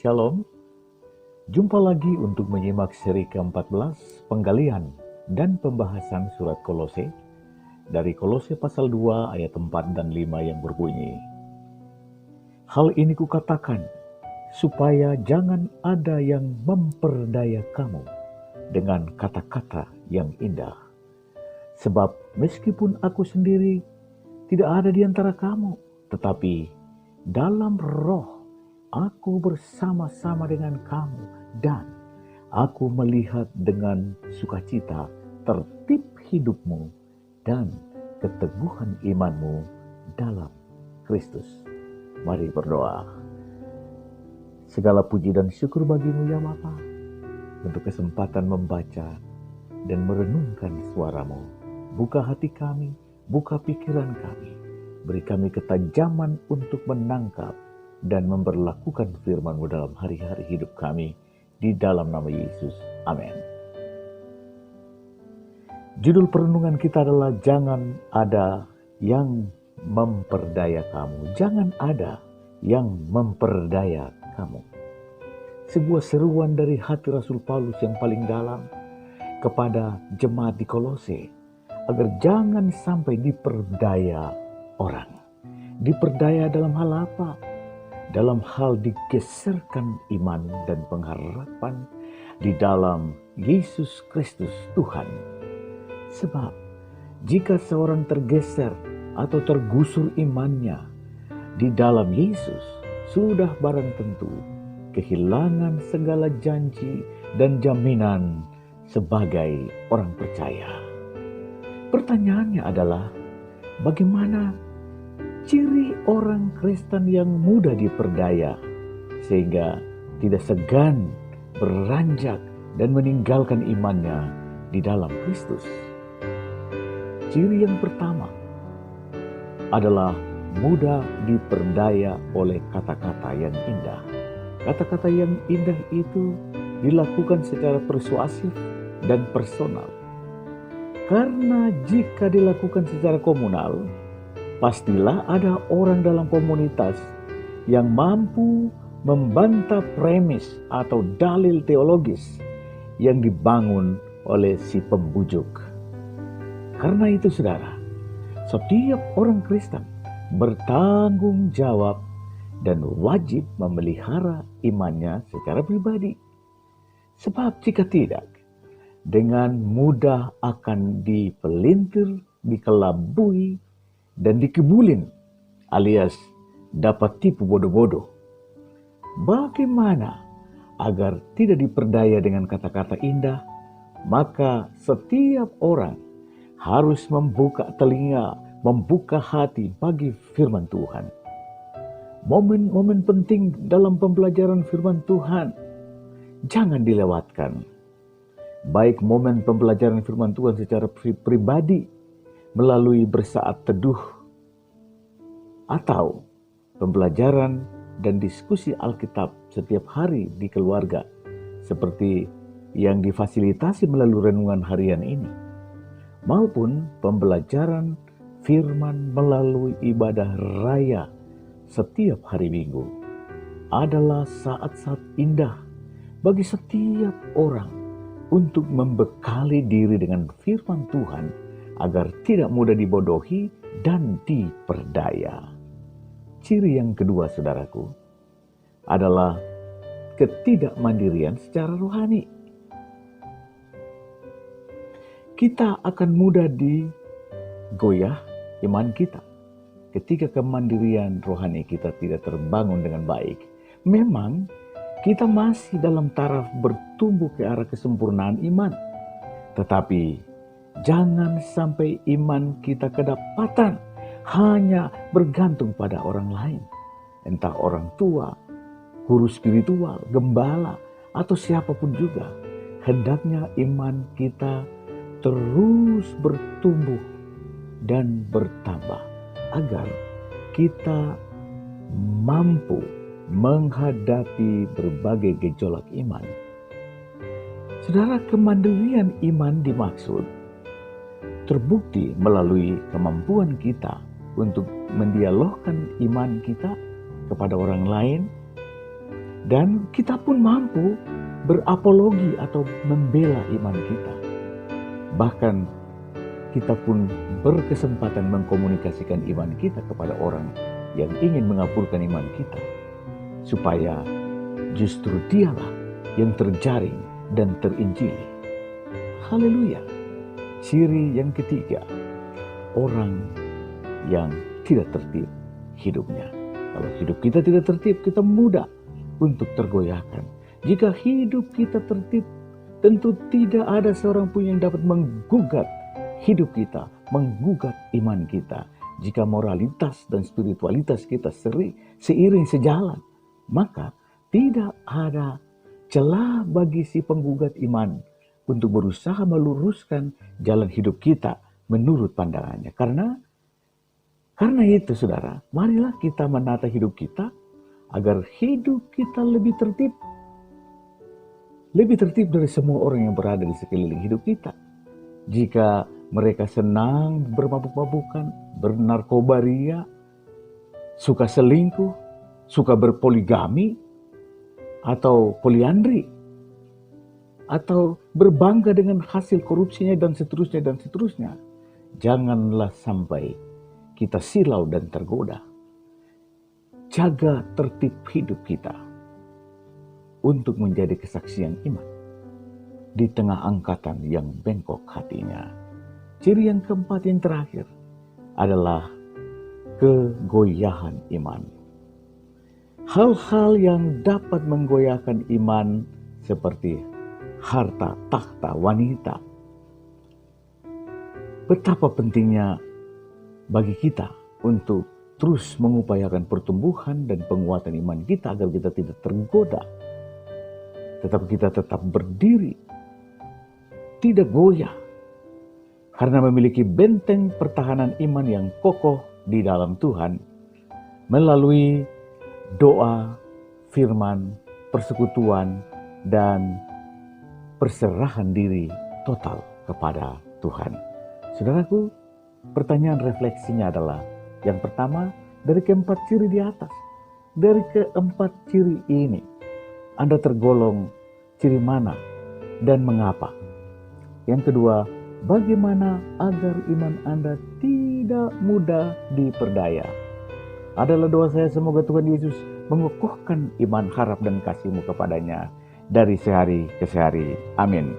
Shalom, jumpa lagi untuk menyimak seri ke-14 penggalian dan pembahasan surat Kolose dari Kolose pasal 2 ayat 4 dan 5 yang berbunyi, "Hal ini kukatakan supaya jangan ada yang memperdaya kamu dengan kata-kata yang indah. Sebab meskipun aku sendiri tidak ada di antara kamu, tetapi dalam roh aku bersama-sama dengan kamu, dan aku melihat dengan sukacita tertib hidupmu dan keteguhan imanmu dalam Kristus." Mari berdoa. Segala puji dan syukur bagimu ya Bapa, untuk kesempatan membaca dan merenungkan suaramu. Buka hati kami, buka pikiran kami, beri kami ketajaman untuk menangkap dan memberlakukan firman-Mu dalam hari-hari hidup kami, di dalam nama Yesus. Amin. Judul perenungan kita adalah jangan ada yang memperdaya kamu. Jangan ada yang memperdaya kamu. Sebuah seruan dari hati Rasul Paulus yang paling dalam kepada jemaat di Kolose, agar jangan sampai diperdaya orang. Diperdaya dalam hal apa? Dalam hal digeserkan iman dan pengharapan di dalam Yesus Kristus Tuhan. Sebab jika seorang tergeser atau tergusur imannya di dalam Yesus, sudah barang tentu kehilangan segala janji dan jaminan sebagai orang percaya. Pertanyaannya adalah, bagaimana ciri orang Kristen yang mudah diperdaya sehingga tidak segan beranjak dan meninggalkan imannya di dalam Kristus? Ciri yang pertama adalah mudah diperdaya oleh kata-kata yang indah. Kata-kata yang indah itu dilakukan secara persuasif dan personal. Karena jika dilakukan secara komunal, pastilah ada orang dalam komunitas yang mampu membantah premis atau dalil teologis yang dibangun oleh si pembujuk. Karena itu saudara, setiap orang Kristen bertanggung jawab dan wajib memelihara imannya secara pribadi. Sebab jika tidak, dengan mudah akan dipelintir, dikelabui, dan dikebulin, alias dapat tipu bodoh-bodoh. Bagaimana agar tidak diperdaya dengan kata-kata indah? Maka setiap orang harus membuka telinga, membuka hati bagi firman Tuhan. Momen-momen penting dalam pembelajaran firman Tuhan jangan dilewatkan. Baik momen pembelajaran firman Tuhan secara pribadi melalui bersaat teduh, atau pembelajaran dan diskusi Alkitab setiap hari di keluarga, seperti yang difasilitasi melalui renungan harian ini, maupun pembelajaran firman melalui ibadah raya setiap hari Minggu, adalah saat-saat indah bagi setiap orang untuk membekali diri dengan firman Tuhan agar tidak mudah dibodohi dan diperdaya. Ciri yang kedua, saudaraku, adalah ketidakmandirian secara rohani. Kita akan mudah digoyah iman kita ketika kemandirian rohani kita tidak terbangun dengan baik. Memang kita masih dalam taraf bertumbuh ke arah kesempurnaan iman. Tetapi jangan sampai iman kita kedapatan hanya bergantung pada orang lain. Entah orang tua, guru spiritual, gembala, atau siapapun juga. Hendaknya iman kita terus bertumbuh dan bertambah agar kita mampu menghadapi berbagai gejolak iman. Saudara, kemandirian iman dimaksud terbukti melalui kemampuan kita untuk mendialogkan iman kita kepada orang lain Dan kita pun mampu berapologi atau membela iman kita. Bahkan kita pun berkesempatan mengkomunikasikan iman kita kepada orang yang ingin mengapurkan iman kita, supaya justru dialah yang terjaring dan terinjili. Haleluya. Ciri yang ketiga, orang yang tidak tertib hidupnya. Kalau hidup kita tidak tertib, kita mudah untuk tergoyahkan. Jika hidup kita tertib, tentu tidak ada seorang pun yang dapat menggugat hidup kita, menggugat iman kita. Jika moralitas dan spiritualitas kita seiring sejalan, maka tidak ada celah bagi si penggugat iman untuk berusaha meluruskan jalan hidup kita menurut pandangannya. Karena itu, saudara, marilah kita menata hidup kita agar hidup kita lebih tertib. Lebih tertib dari semua orang yang berada di sekeliling hidup kita. Jika mereka senang bermabuk-mabukan, bernarkobaria, suka selingkuh, suka berpoligami, atau poliandri, atau berbangga dengan hasil korupsinya dan seterusnya. Janganlah sampai kita silau dan tergoda. Jaga tertib hidup kita untuk menjadi kesaksian iman di tengah angkatan yang bengkok hatinya. Ciri yang keempat yang terakhir adalah kegoyahan iman. Hal-hal yang dapat menggoyahkan iman seperti harta, takhta, wanita. Betapa pentingnya bagi kita untuk terus mengupayakan pertumbuhan dan penguatan iman kita agar kita tidak tergoda. Tetapi kita tetap berdiri, tidak goyah, karena memiliki benteng pertahanan iman yang kokoh di dalam Tuhan melalui doa, firman, persekutuan, dan perserahan diri total kepada Tuhan. Saudaraku, pertanyaan refleksinya adalah, yang pertama, dari keempat ciri di atas. Dari keempat ciri ini, Anda tergolong ciri mana dan mengapa? Yang kedua, bagaimana agar iman Anda tidak mudah diperdaya? Adalah doa saya, semoga Tuhan Yesus mengukuhkan iman, harap, dan kasih-Mu kepadanya dari sehari ke sehari. Amin.